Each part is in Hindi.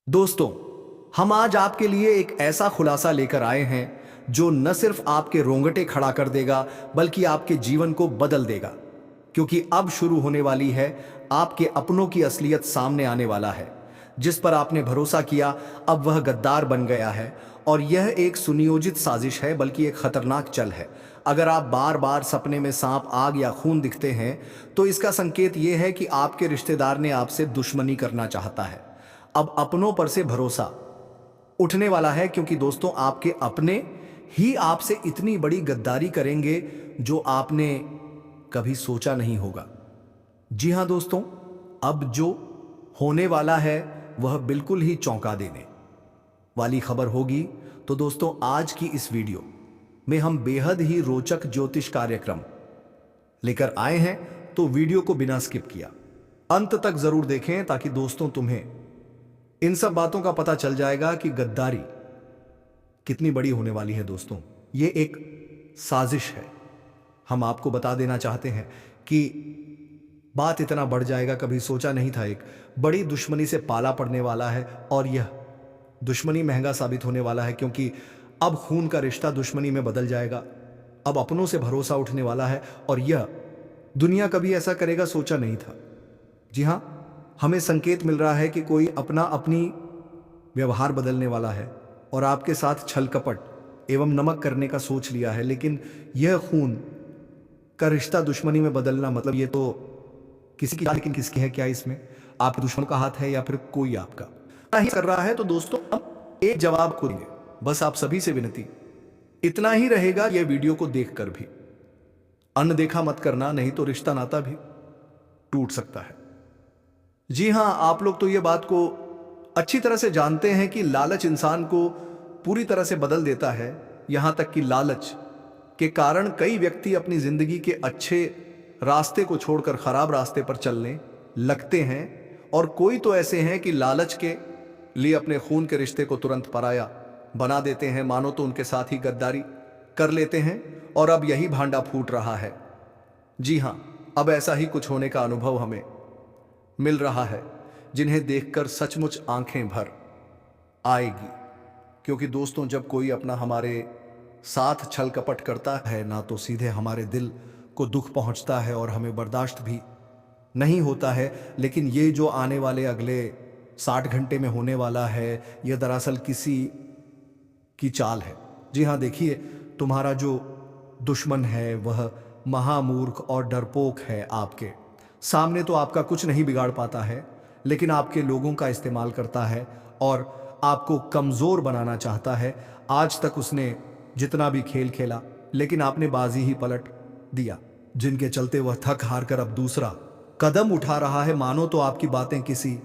दोस्तों, हम आज आपके लिए एक ऐसा खुलासा लेकर आए हैं जो न सिर्फ आपके रोंगटे खड़ा कर देगा बल्कि आपके जीवन को बदल देगा। क्योंकि अब शुरू होने वाली है आपके अपनों की असलियत सामने आने वाला है। जिस पर आपने भरोसा किया अब वह गद्दार बन गया है और यह एक सुनियोजित साजिश है बल्कि एक खतरनाक चल है। अगर आप बार बार सपने में सांप, आग या खून दिखते हैं तो इसका संकेत यह है कि आपके रिश्तेदार ने आपसे दुश्मनी करना चाहता है। अब अपनों पर से भरोसा उठने वाला है क्योंकि दोस्तों आपके अपने ही आपसे इतनी बड़ी गद्दारी करेंगे जो आपने कभी सोचा नहीं होगा। जी हां दोस्तों, अब जो होने वाला है वह बिल्कुल ही चौंका देने वाली खबर होगी। तो दोस्तों आज की इस वीडियो में हम बेहद ही रोचक ज्योतिष कार्यक्रम लेकर आए हैं, तो वीडियो को बिना स्किप किया अंत तक जरूर देखें ताकि दोस्तों तुम्हें इन सब बातों का पता चल जाएगा कि गद्दारी कितनी बड़ी होने वाली है। दोस्तों ये एक साजिश है। हम आपको बता देना चाहते हैं कि बात इतना बढ़ जाएगा कभी सोचा नहीं था। एक बड़ी दुश्मनी से पाला पड़ने वाला है और यह दुश्मनी महंगा साबित होने वाला है क्योंकि अब खून का रिश्ता दुश्मनी में बदल जाएगा। अब अपनों से भरोसा उठने वाला है और यह दुनिया कभी ऐसा करेगा सोचा नहीं था। जी हां, हमें संकेत मिल रहा है कि कोई अपना अपनी व्यवहार बदलने वाला है और आपके साथ छल कपट एवं नमक करने का सोच लिया है। लेकिन यह खून का रिश्ता दुश्मनी में बदलना मतलब ये तो किसी की, लेकिन किसकी है? क्या इसमें आपके दुश्मन का हाथ है या फिर कोई आपका ही कर रहा है? तो दोस्तों हम एक जवाब को देंगे, बस आप सभी से विनती इतना ही रहेगा, यह वीडियो को देखकर भी अनदेखा मत करना, नहीं तो रिश्ता नाता भी टूट सकता है। जी हां, आप लोग तो ये बात को अच्छी तरह से जानते हैं कि लालच इंसान को पूरी तरह से बदल देता है। यहां तक कि लालच के कारण कई व्यक्ति अपनी जिंदगी के अच्छे रास्ते को छोड़कर खराब रास्ते पर चलने लगते हैं और कोई तो ऐसे हैं कि लालच के लिए अपने खून के रिश्ते को तुरंत पराया बना देते हैं, मानो तो उनके साथ ही गद्दारी कर लेते हैं और अब यही भांडा फूट रहा है। जी हां, अब ऐसा ही कुछ होने का अनुभव हमें मिल रहा है जिन्हें देखकर सचमुच आंखें भर आएगी। क्योंकि दोस्तों जब कोई अपना हमारे साथ छल कपट करता है ना तो सीधे हमारे दिल को दुख पहुंचता है और हमें बर्दाश्त भी नहीं होता है। लेकिन ये जो आने वाले अगले 60 घंटे में होने वाला है यह दरअसल किसी की चाल है। जी हाँ, देखिए, तुम्हारा जो दुश्मन है वह महामूर्ख और डरपोक है। आपके सामने तो आपका कुछ नहीं बिगाड़ पाता है, लेकिन आपके लोगों का इस्तेमाल करता है और आपको कमज़ोर बनाना चाहता है। आज तक उसने जितना भी खेल खेला लेकिन आपने बाजी ही पलट दिया, जिनके चलते वह थक हार कर अब दूसरा कदम उठा रहा है। मानो तो आपकी बातें किसी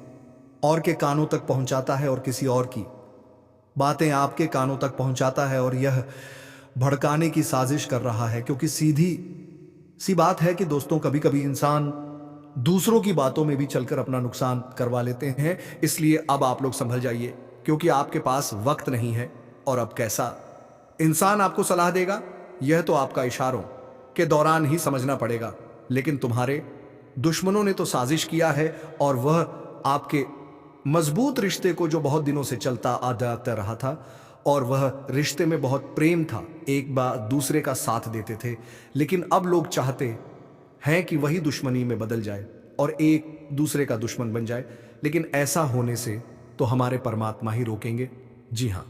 और के कानों तक पहुंचाता है और किसी और की बातें आपके कानों तक पहुंचाता है और यह भड़काने की साजिश कर रहा है। क्योंकि सीधी सी बात है कि दोस्तों कभी कभी इंसान दूसरों की बातों में भी चलकर अपना नुकसान करवा लेते हैं। इसलिए अब आप लोग संभल जाइए क्योंकि आपके पास वक्त नहीं है। और अब कैसा इंसान आपको सलाह देगा यह तो आपका इशारों के दौरान ही समझना पड़ेगा। लेकिन तुम्हारे दुश्मनों ने तो साजिश किया है और वह आपके मजबूत रिश्ते को, जो बहुत दिनों से चलता आता रहा था और वह रिश्ते में बहुत प्रेम था, एक बार दूसरे का साथ देते थे, लेकिन अब लोग चाहते हैं कि वही दुश्मनी में बदल जाए और एक दूसरे का दुश्मन बन जाए। लेकिन ऐसा होने से तो हमारे परमात्मा ही रोकेंगे। जी हाँ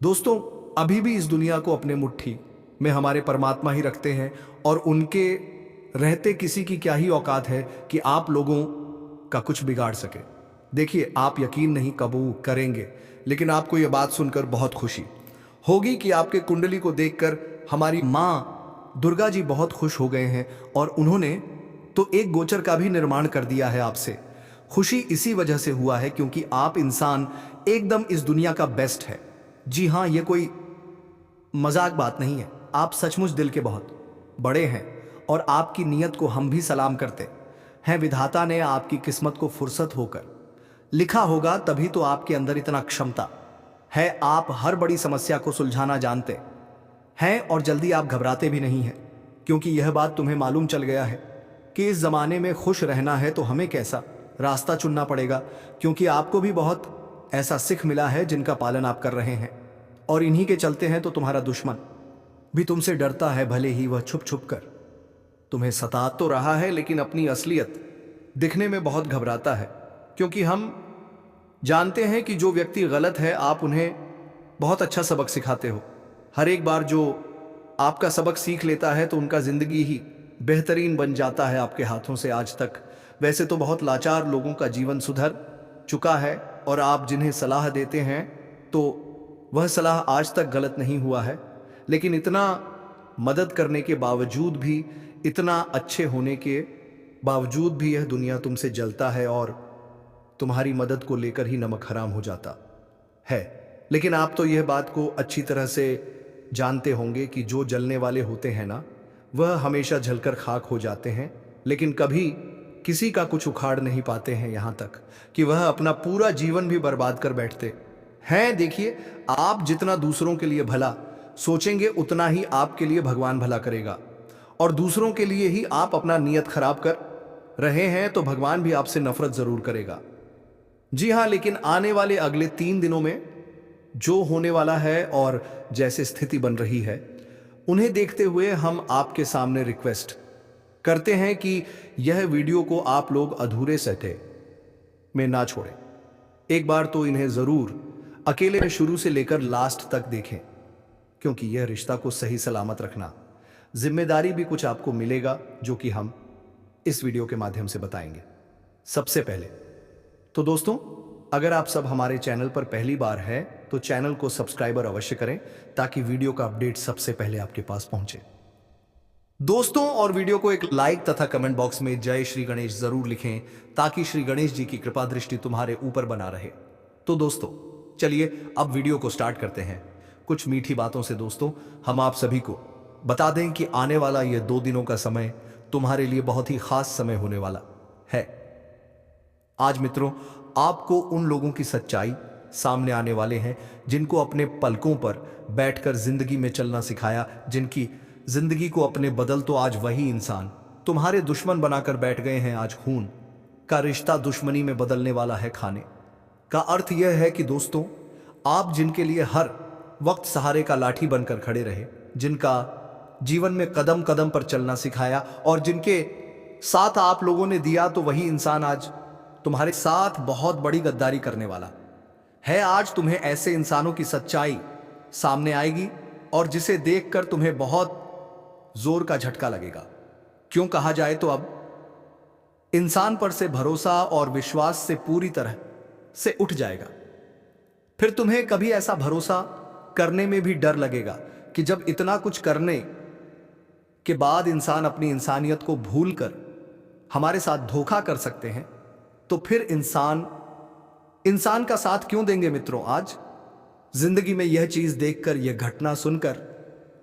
दोस्तों, अभी भी इस दुनिया को अपने मुट्ठी में हमारे परमात्मा ही रखते हैं और उनके रहते किसी की क्या ही औकात है कि आप लोगों का कुछ बिगाड़ सके। देखिए, आप यकीन नहीं कबूल करेंगे, लेकिन आपको यह बात सुनकर बहुत खुशी होगी कि आपके कुंडली को देखकर हमारी माँ दुर्गा जी बहुत खुश हो गए हैं और उन्होंने तो एक गोचर का भी निर्माण कर दिया है आपसे। खुशी इसी वजह से हुआ है क्योंकि आप इंसान एकदम इस दुनिया का बेस्ट है। जी हाँ, ये कोई मजाक बात नहीं है, आप सचमुच दिल के बहुत बड़े हैं और आपकी नीयत को हम भी सलाम करते हैं। विधाता ने आपकी किस्मत को फुर्सत होकर लिखा होगा, तभी तो आपके अंदर इतना क्षमता है। आप हर बड़ी समस्या को सुलझाना जानते हैं और जल्दी आप घबराते भी नहीं हैं क्योंकि यह बात तुम्हें मालूम चल गया है कि इस ज़माने में खुश रहना है तो हमें कैसा रास्ता चुनना पड़ेगा। क्योंकि आपको भी बहुत ऐसा सिख मिला है जिनका पालन आप कर रहे हैं, और इन्हीं के चलते हैं तो तुम्हारा दुश्मन भी तुमसे डरता है, भले ही वह छुप छुप कर तुम्हें सता तो रहा है, लेकिन अपनी असलियत दिखने में बहुत घबराता है। क्योंकि हम जानते हैं कि जो व्यक्ति गलत है, आप उन्हें बहुत अच्छा सबक सिखाते हो। हर एक बार जो आपका सबक सीख लेता है तो उनका जिंदगी ही बेहतरीन बन जाता है आपके हाथों से। आज तक वैसे तो बहुत लाचार लोगों का जीवन सुधर चुका है, और आप जिन्हें सलाह देते हैं तो वह सलाह आज तक गलत नहीं हुआ है। लेकिन इतना मदद करने के बावजूद भी, इतना अच्छे होने के बावजूद भी यह दुनिया तुमसे जलता है और तुम्हारी मदद को लेकर ही नमक हराम हो जाता है। लेकिन आप तो यह बात को अच्छी तरह से जानते होंगे कि जो जलने वाले होते हैं ना, वह हमेशा जलकर खाक हो जाते हैं, लेकिन कभी किसी का कुछ उखाड़ नहीं पाते हैं, यहाँ तक कि वह अपना पूरा जीवन भी बर्बाद कर बैठते हैं। देखिए, आप जितना दूसरों के लिए भला सोचेंगे उतना ही आपके लिए भगवान भला करेगा, और दूसरों के लिए ही आप अपना नियत खराब कर रहे हैं तो भगवान भी आपसे नफरत जरूर करेगा। जी हाँ, लेकिन आने वाले अगले 3 दिनों में जो होने वाला है और जैसे स्थिति बन रही है, उन्हें देखते हुए हम आपके सामने रिक्वेस्ट करते हैं कि यह वीडियो को आप लोग अधूरे सटे में ना छोड़ें। एक बार तो इन्हें जरूर अकेले में शुरू से लेकर लास्ट तक देखें, क्योंकि यह रिश्ता को सही सलामत रखना जिम्मेदारी भी कुछ आपको मिलेगा, जो कि हम इस वीडियो के माध्यम से बताएंगे। सबसे पहले तो दोस्तों, अगर आप सब हमारे चैनल पर पहली बार है तो चैनल को सब्सक्राइबर अवश्य करें, ताकि वीडियो का अपडेट सबसे पहले आपके पास पहुंचे दोस्तों। और वीडियो को एक लाइक तथा कमेंट बॉक्स में जय श्री गणेश जरूर लिखें, ताकि श्री गणेश जी की कृपा दृष्टि तुम्हारे ऊपर बना रहे। तो दोस्तों चलिए अब वीडियो को स्टार्ट करते हैं कुछ मीठी बातों से। दोस्तों, हम आप सभी को बता दें कि आने वाला ये 2 दिनों का समय तुम्हारे लिए बहुत ही खास समय होने वाला है। आज मित्रों, आपको उन लोगों की सच्चाई सामने आने वाले हैं जिनको अपने पलकों पर बैठकर जिंदगी में चलना सिखाया, जिनकी जिंदगी को अपने बदल तो आज वही इंसान तुम्हारे दुश्मन बनाकर बैठ गए हैं। आज खून का रिश्ता दुश्मनी में बदलने वाला है। खाने का अर्थ यह है कि दोस्तों, आप जिनके लिए हर वक्त सहारे का लाठी बनकर खड़े रहे, जिनका जीवन में कदम कदम पर चलना सिखाया और जिनके साथ आप लोगों ने दिया, तो वही इंसान आज तुम्हारे साथ बहुत बड़ी गद्दारी करने वाला है। आज तुम्हें ऐसे इंसानों की सच्चाई सामने आएगी और जिसे देखकर तुम्हें बहुत जोर का झटका लगेगा। क्यों कहा जाए तो अब इंसान पर से भरोसा और विश्वास से पूरी तरह से उठ जाएगा। फिर तुम्हें कभी ऐसा भरोसा करने में भी डर लगेगा कि जब इतना कुछ करने के बाद इंसान अपनी इंसानियत को भूलकर हमारे साथ धोखा कर सकते हैं, तो फिर इंसान का साथ क्यों देंगे मित्रों। आज जिंदगी में यह चीज देखकर, यह घटना सुनकर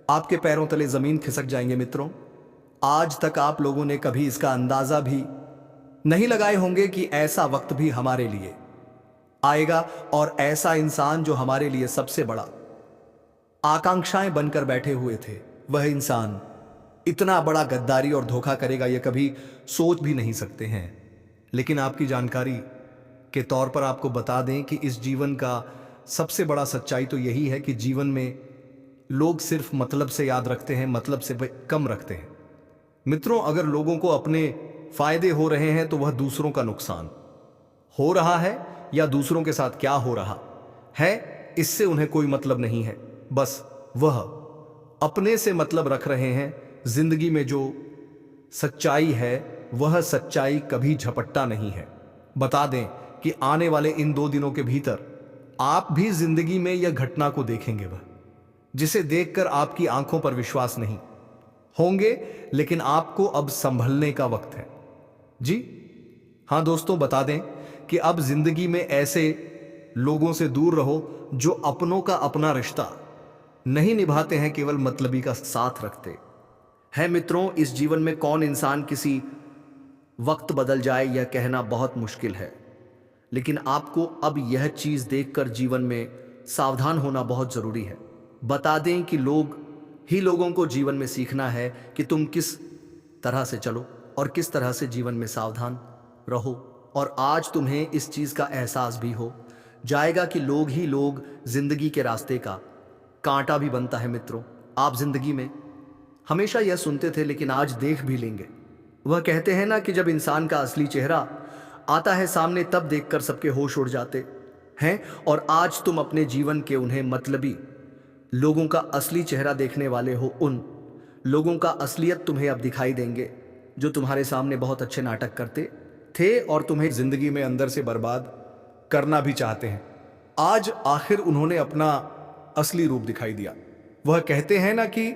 आपके पैरों तले जमीन खिसक जाएंगे मित्रों। आज तक आप लोगों ने कभी इसका अंदाजा भी नहीं लगाए होंगे कि ऐसा वक्त भी हमारे लिए आएगा, और ऐसा इंसान जो हमारे लिए सबसे बड़ा आकांक्षाएं बनकर बैठे हुए थे, वह इंसान इतना बड़ा गद्दारी और धोखा करेगा, यह कभी सोच भी नहीं सकते हैं। लेकिन आपकी जानकारी के तौर पर आपको बता दें कि इस जीवन का सबसे बड़ा सच्चाई तो यही है कि जीवन में लोग सिर्फ मतलब से याद रखते हैं, मतलब से कम रखते हैं। मित्रों, अगर लोगों को अपने फायदे हो रहे हैं तो वह दूसरों का नुकसान हो रहा है या दूसरों के साथ क्या हो रहा है, इससे उन्हें कोई मतलब नहीं है। बस वह अपने से मतलब रख रहे हैं। जिंदगी में जो सच्चाई है, वह सच्चाई कभी झपट्टा नहीं है। बता दें कि आने वाले इन 2 दिनों के भीतर आप भी जिंदगी में यह घटना को देखेंगे, वह जिसे देखकर आपकी आंखों पर विश्वास नहीं होंगे, लेकिन आपको अब संभलने का वक्त है। जी हां दोस्तों, बता दें कि अब जिंदगी में ऐसे लोगों से दूर रहो जो अपनों का अपना रिश्ता नहीं निभाते हैं, केवल मतलबी का साथ रखते हैं। मित्रों, इस जीवन में कौन इंसान किसी वक्त बदल जाए, यह कहना बहुत मुश्किल है, लेकिन आपको अब यह चीज देखकर जीवन में सावधान होना बहुत जरूरी है। बता दें कि लोगों को जीवन में सीखना है कि तुम किस तरह से चलो और किस तरह से जीवन में सावधान रहो। और आज तुम्हें इस चीज का एहसास भी हो जाएगा कि लोग ही लोग जिंदगी के रास्ते का कांटा भी बनता है। मित्रों, आप जिंदगी में हमेशा यह सुनते थे, लेकिन आज देख भी लेंगे। वह कहते हैं ना कि जब इंसान का असली चेहरा आता है सामने, तब देखकर सबके होश उड़ जाते हैं। और आज तुम अपने जीवन के उन्हें मतलबी लोगों का असली चेहरा देखने वाले हो। उन लोगों का असलियत तुम्हें अब दिखाई देंगे जो तुम्हारे सामने बहुत अच्छे नाटक करते थे और तुम्हें जिंदगी में अंदर से बर्बाद करना भी चाहते हैं। आज आखिर उन्होंने अपना असली रूप दिखाई दिया। वह कहते हैं ना कि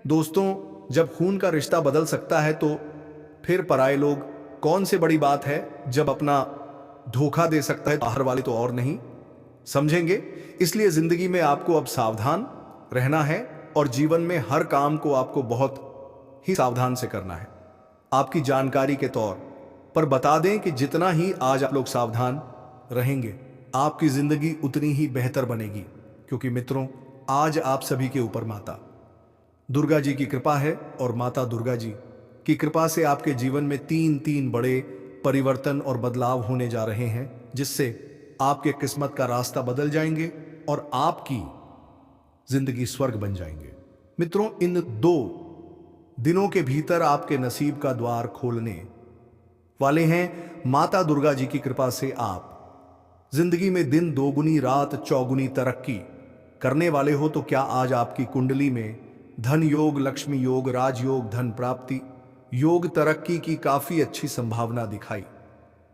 दोस्तों, जब खून का रिश्ता बदल सकता है तो फिर पराये लोग कौन से बड़ी बात है। जब अपना धोखा दे सकता है बाहर वाले तो और नहीं समझेंगे। इसलिए जिंदगी में आपको अब सावधान रहना है और जीवन में हर काम को आपको बहुत ही सावधान से करना है। आपकी जानकारी के तौर पर बता दें कि जितना ही आज आप लोग सावधान रहेंगे, आपकी जिंदगी उतनी ही बेहतर बनेगी। क्योंकि मित्रों, आज आप सभी के ऊपर माता दुर्गा जी की कृपा है और माता दुर्गा जी की कृपा से आपके जीवन में तीन बड़े परिवर्तन और बदलाव होने जा रहे हैं, जिससे आपके किस्मत का रास्ता बदल जाएंगे और आपकी जिंदगी स्वर्ग बन जाएंगे। मित्रों, इन 2 दिनों के भीतर आपके नसीब का द्वार खोलने वाले हैं। माता दुर्गा जी की कृपा से आप जिंदगी में दिन दोगुनी रात चौगुनी तरक्की करने वाले हो। तो क्या आज आपकी कुंडली में धन योग, लक्ष्मी योग, राजयोग, धन प्राप्ति योग, तरक्की की काफी अच्छी संभावना दिखाई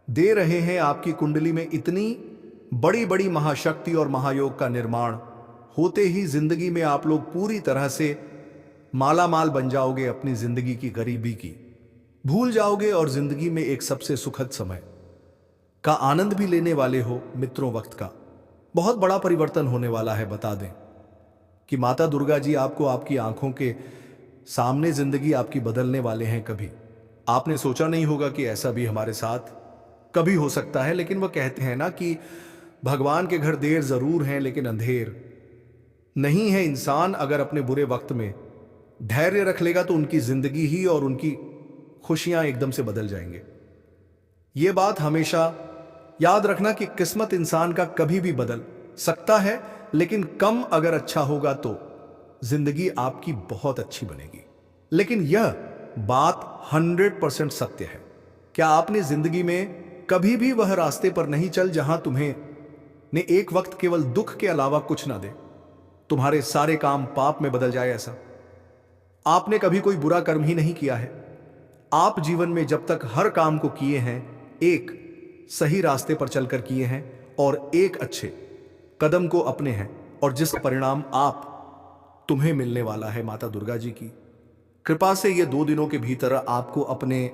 दे रहे हैं। आपकी कुंडली में इतनी बड़ी बड़ी महाशक्ति और महायोग का निर्माण होते ही जिंदगी में आप लोग पूरी तरह से मालामाल बन जाओगे। अपनी जिंदगी की गरीबी की भूल जाओगे और जिंदगी में एक सबसे सुखद समय का आनंद भी लेने वाले हो। मित्रों, वक्त का बहुत बड़ा परिवर्तन होने वाला है। बता दें कि माता दुर्गा जी आपको आपकी आंखों के सामने जिंदगी आपकी बदलने वाले हैं। कभी आपने सोचा नहीं होगा कि ऐसा भी हमारे साथ कभी हो सकता है। लेकिन वह कहते हैं ना कि भगवान के घर देर जरूर हैं लेकिन अंधेर नहीं है। इंसान अगर अपने बुरे वक्त में धैर्य रख लेगा तो उनकी जिंदगी ही और उनकी खुशियां एकदम से बदल जाएंगे। ये बात हमेशा याद रखना कि किस्मत इंसान का कभी भी बदल सकता है, लेकिन कम अगर अच्छा होगा तो जिंदगी आपकी बहुत अच्छी बनेगी। लेकिन यह बात 100% सत्य है। क्या आपने जिंदगी में कभी भी वह रास्ते पर नहीं चल जहां तुम्हें ने एक वक्त केवल दुख के अलावा कुछ ना दे, तुम्हारे सारे काम पाप में बदल जाए? ऐसा आपने कभी कोई बुरा कर्म ही नहीं किया है। आप जीवन में जब तक हर काम को किए हैं, एक सही रास्ते पर चलकर किए हैं और एक अच्छे कदम को अपने हैं, और जिस परिणाम आप तुम्हें मिलने वाला है माता दुर्गा जी की कृपा से, ये 2 दिनों के भीतर आपको अपने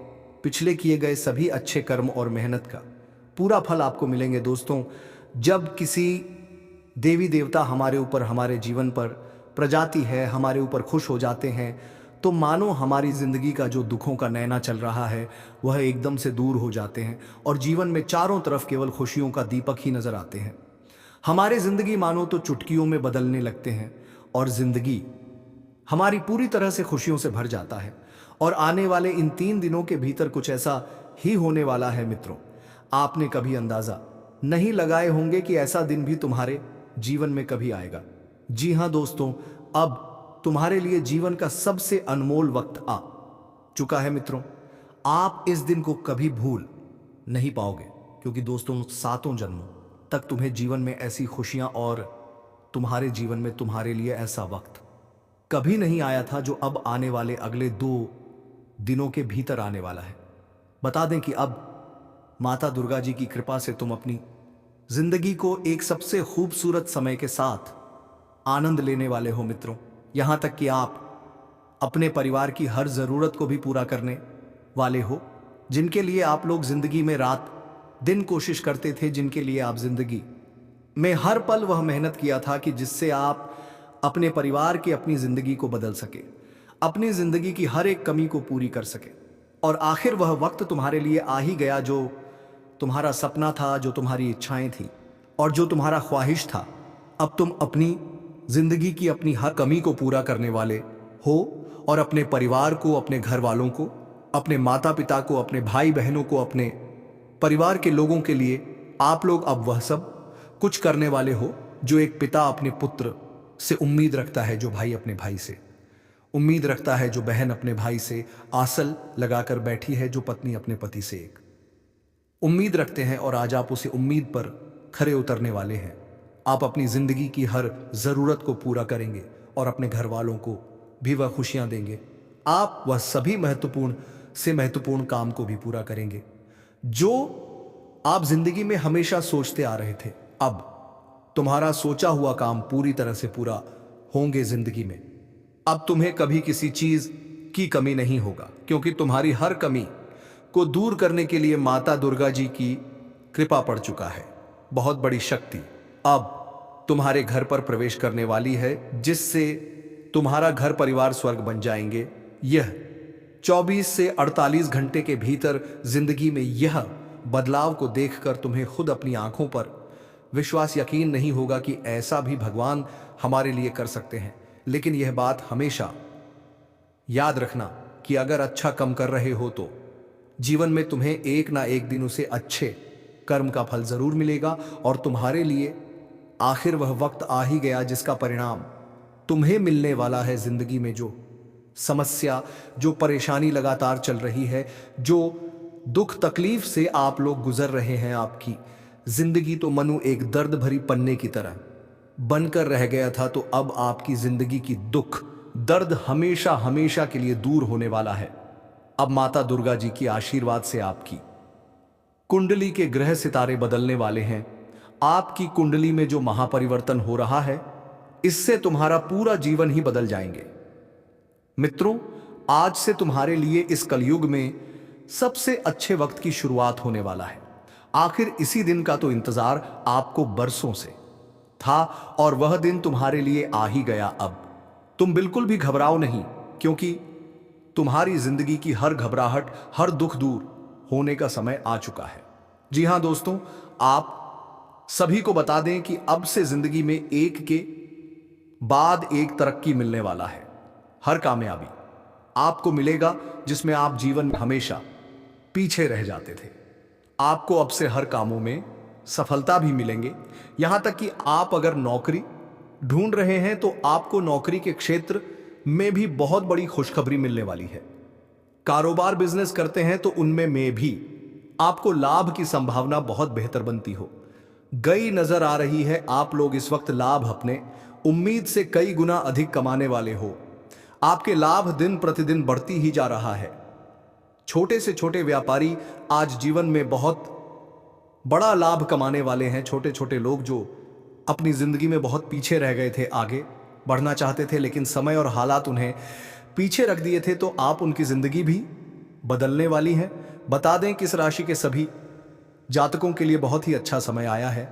पिछले किए गए सभी अच्छे कर्म और मेहनत का पूरा फल आपको मिलेंगे। दोस्तों, जब किसी देवी देवता हमारे ऊपर, हमारे जीवन पर प्रजाति है, हमारे ऊपर खुश हो जाते हैं, तो मानो हमारी जिंदगी का जो दुखों का नैना चल रहा है वह एकदम से दूर हो जाते हैं और जीवन में चारों तरफ केवल खुशियों का दीपक ही नजर आते हैं। हमारे जिंदगी मानो तो चुटकियों में बदलने लगते हैं और जिंदगी हमारी पूरी तरह से खुशियों से भर जाता है। और आने वाले इन 3 दिनों के भीतर कुछ ऐसा ही होने वाला है। मित्रों, आपने कभी अंदाजा नहीं लगाए होंगे कि ऐसा दिन भी तुम्हारे जीवन में कभी आएगा। जी हां दोस्तों, अब तुम्हारे लिए जीवन का सबसे अनमोल वक्त आ चुका है। मित्रों, आप इस दिन को कभी भूल नहीं पाओगे, क्योंकि दोस्तों 7 जन्मों तक तुम्हें जीवन में ऐसी खुशियां और तुम्हारे जीवन में तुम्हारे लिए ऐसा वक्त कभी नहीं आया था जो अब आने वाले अगले 2 दिनों के भीतर आने वाला है। बता दें कि अब माता दुर्गा जी की कृपा से तुम अपनी जिंदगी को एक सबसे खूबसूरत समय के साथ आनंद लेने वाले हो। मित्रों, यहां तक कि आप अपने परिवार की हर जरूरत को भी पूरा करने वाले हो, जिनके लिए आप लोग जिंदगी में रात दिन कोशिश करते थे, जिनके लिए आप जिंदगी में हर पल वह मेहनत किया था कि जिससे आप अपने परिवार की अपनी जिंदगी को बदल सके, अपनी जिंदगी की हर एक कमी को पूरी कर सके। और आखिर वह वक्त तुम्हारे लिए आ ही गया जो तुम्हारा सपना था, जो तुम्हारी इच्छाएं थी और जो तुम्हारा ख्वाहिश था। अब तुम अपनी जिंदगी की अपनी हर कमी को पूरा करने वाले हो और अपने परिवार को, अपने घर वालों को, अपने माता पिता को, अपने भाई बहनों को, अपने परिवार के लोगों के लिए आप लोग अब वह सब कुछ करने वाले हो, जो एक पिता अपने पुत्र से उम्मीद रखता है, जो भाई अपने भाई से उम्मीद रखता है, जो बहन अपने भाई से आसल लगाकर बैठी है, जो पत्नी अपने पति से एक उम्मीद रखते हैं और आज आप उसे उम्मीद पर खरे उतरने वाले हैं। आप अपनी जिंदगी की हर जरूरत को पूरा करेंगे और अपने घर वालों को भी वह खुशियां देंगे। आप वह सभी महत्वपूर्ण से महत्वपूर्ण काम को भी पूरा करेंगे जो आप जिंदगी में हमेशा सोचते आ रहे थे। अब तुम्हारा सोचा हुआ काम पूरी तरह से पूरा होंगे जिंदगी में। अब तुम्हें कभी किसी चीज की कमी नहीं होगा, क्योंकि तुम्हारी हर कमी को दूर करने के लिए माता दुर्गा जी की कृपा पड़ चुका है। बहुत बड़ी शक्ति अब तुम्हारे घर पर प्रवेश करने वाली है, जिससे तुम्हारा घर परिवार स्वर्ग बन जाएंगे। यह 24 से 48 घंटे के भीतर जिंदगी में यह बदलाव को देखकर तुम्हें खुद अपनी आंखों पर विश्वास यकीन नहीं होगा कि ऐसा भी भगवान हमारे लिए कर सकते हैं। लेकिन यह बात हमेशा याद रखना कि अगर अच्छा कम कर रहे हो तो जीवन में तुम्हें एक ना एक दिन उसे अच्छे कर्म का फल जरूर मिलेगा और तुम्हारे लिए आखिर वह वक्त आ ही गया जिसका परिणाम तुम्हें मिलने वाला है। जिंदगी में जो समस्या, जो परेशानी लगातार चल रही है, जो दुख तकलीफ से आप लोग गुजर रहे हैं, आपकी जिंदगी तो मनु एक दर्द भरी पन्ने की तरह बनकर रह गया था, तो अब आपकी जिंदगी की दुख दर्द हमेशा हमेशा के लिए दूर होने वाला है। अब माता दुर्गा जी की आशीर्वाद से आपकी कुंडली के ग्रह सितारे बदलने वाले हैं। आपकी कुंडली में जो महापरिवर्तन हो रहा है, इससे तुम्हारा पूरा जीवन ही बदल जाएंगे। मित्रों, आज से तुम्हारे लिए इस कलयुग में सबसे अच्छे वक्त की शुरुआत होने वाला है। आखिर इसी दिन का तो इंतजार आपको बरसों से था और वह दिन तुम्हारे लिए आ ही गया। अब तुम बिल्कुल भी घबराओ नहीं, क्योंकि तुम्हारी जिंदगी की हर घबराहट, हर दुख दूर होने का समय आ चुका है। जी हां दोस्तों, आप सभी को बता दें कि अब से जिंदगी में एक के बाद एक तरक्की मिलने वाला है। हर कामयाबी आपको मिलेगा जिसमें आप जीवन में हमेशा पीछे रह जाते थे। आपको अब से हर कामों में सफलता भी मिलेंगे। यहां तक कि आप अगर नौकरी ढूंढ रहे हैं तो आपको नौकरी के क्षेत्र में भी बहुत बड़ी खुशखबरी मिलने वाली है। कारोबार बिजनेस करते हैं तो उनमें भी आपको लाभ की संभावना बहुत बेहतर बनती हो गई नजर आ रही है। आप लोग इस वक्त लाभ अपने उम्मीद से कई गुना अधिक कमाने वाले हो। आपके लाभ दिन प्रतिदिन बढ़ती ही जा रहा है। छोटे से छोटे व्यापारी आज जीवन में बहुत बड़ा लाभ कमाने वाले हैं। छोटे छोटे लोग जो अपनी जिंदगी में बहुत पीछे रह गए थे, आगे बढ़ना चाहते थे लेकिन समय और हालात उन्हें पीछे रख दिए थे, तो आप उनकी जिंदगी भी बदलने वाली है। बता दें किस राशि के सभी जातकों के लिए बहुत ही अच्छा समय आया है,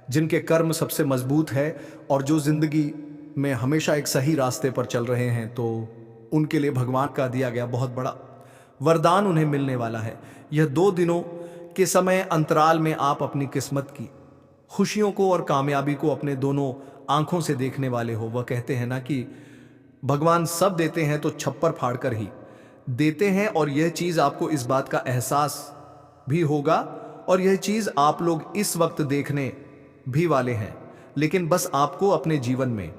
जिनके कर्म सबसे मजबूत है और जो जिंदगी में हमेशा एक सही रास्ते पर चल रहे हैं, तो उनके लिए भगवान का दिया गया बहुत बड़ा वरदान उन्हें मिलने वाला है। यह 2 दिनों के समय अंतराल में आप अपनी किस्मत की खुशियों को और कामयाबी को अपने दोनों आंखों से देखने वाले हो। वह कहते हैं ना कि भगवान सब देते हैं तो छप्पर फाड़ कर ही देते हैं, और यह चीज आपको इस बात का एहसास भी होगा और यह चीज आप लोग इस वक्त देखने भी वाले हैं। लेकिन बस आपको अपने जीवन में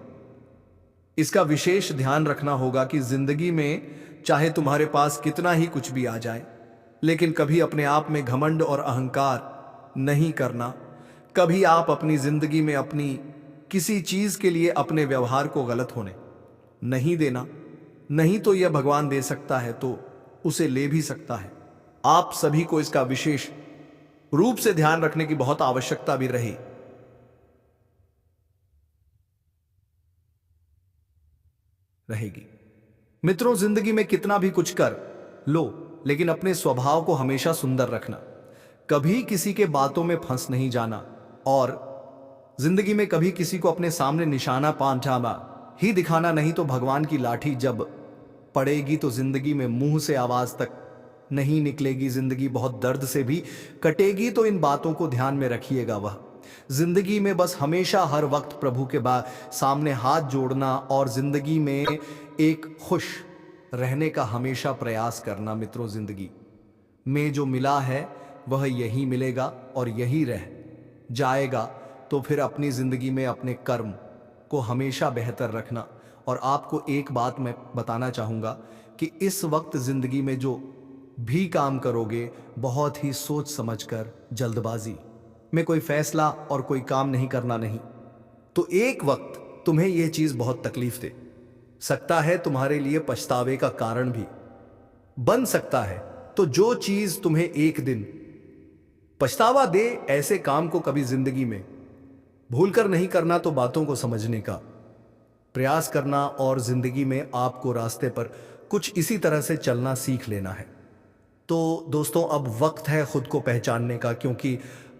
इसका विशेष ध्यान रखना होगा कि जिंदगी में चाहे तुम्हारे पास कितना ही कुछ भी आ जाए, लेकिन कभी अपने आप में घमंड और अहंकार नहीं करना। कभी आप अपनी जिंदगी में अपनी किसी चीज के लिए अपने व्यवहार को गलत होने नहीं देना। नहीं तो यह भगवान दे सकता है तो उसे ले भी सकता है। आप सभी को इसका विशेष रूप से ध्यान रखने की बहुत आवश्यकता भी रहेगी। मित्रों, जिंदगी में कितना भी कुछ कर लो, लेकिन अपने स्वभाव को हमेशा सुंदर रखना। कभी किसी के बातों में फंस नहीं जाना और जिंदगी में कभी किसी को अपने सामने निशाना पांचामा ही दिखाना नहीं, तो भगवान की लाठी जब पड़ेगी तो जिंदगी में मुंह से आवाज तक नहीं निकलेगी। जिंदगी बहुत दर्द से भी कटेगी, तो इन बातों को ध्यान में रखिएगा। वह जिंदगी में बस हमेशा हर वक्त प्रभु के सामने हाथ जोड़ना और जिंदगी में एक खुश रहने का हमेशा प्रयास करना। मित्रों, जिंदगी में जो मिला है वह यही मिलेगा और यही रह जाएगा। तो फिर अपनी ज़िंदगी में अपने कर्म को हमेशा बेहतर रखना। और आपको एक बात मैं बताना चाहूँगा कि इस वक्त ज़िंदगी में जो भी काम करोगे, बहुत ही सोच समझकर, जल्दबाजी में कोई फैसला और कोई काम नहीं करना नहीं। तो एक वक्त तुम्हें यह चीज़ बहुत तकलीफ दे सकता है, तुम्हारे लिए पछतावे का कारण भी बन सकता है। तो जो चीज़ तुम्हें एक दिन पछतावा दे, ऐसे काम को कभी जिंदगी में भूलकर नहीं करना। तो बातों को समझने का प्रयास करना और जिंदगी में आपको रास्ते पर कुछ इसी तरह से चलना सीख लेना है। तो दोस्तों, अब वक्त है खुद को पहचानने का, क्योंकि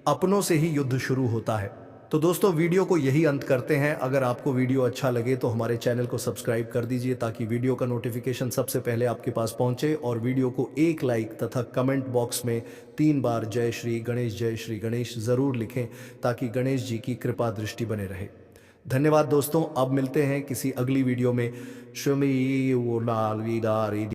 अपनों से ही युद्ध शुरू होता है। तो दोस्तों, वीडियो को यही अंत करते हैं। अगर आपको वीडियो अच्छा लगे तो हमारे चैनल को सब्सक्राइब कर दीजिए, ताकि वीडियो का नोटिफिकेशन सबसे पहले आपके पास पहुंचे। और वीडियो को एक लाइक तथा कमेंट बॉक्स में 3 बार जय श्री गणेश ज़रूर लिखें, ताकि गणेश जी की कृपा दृष्टि बने रहे। धन्यवाद दोस्तों। अब मिलते हैं किसी अगली वीडियो में।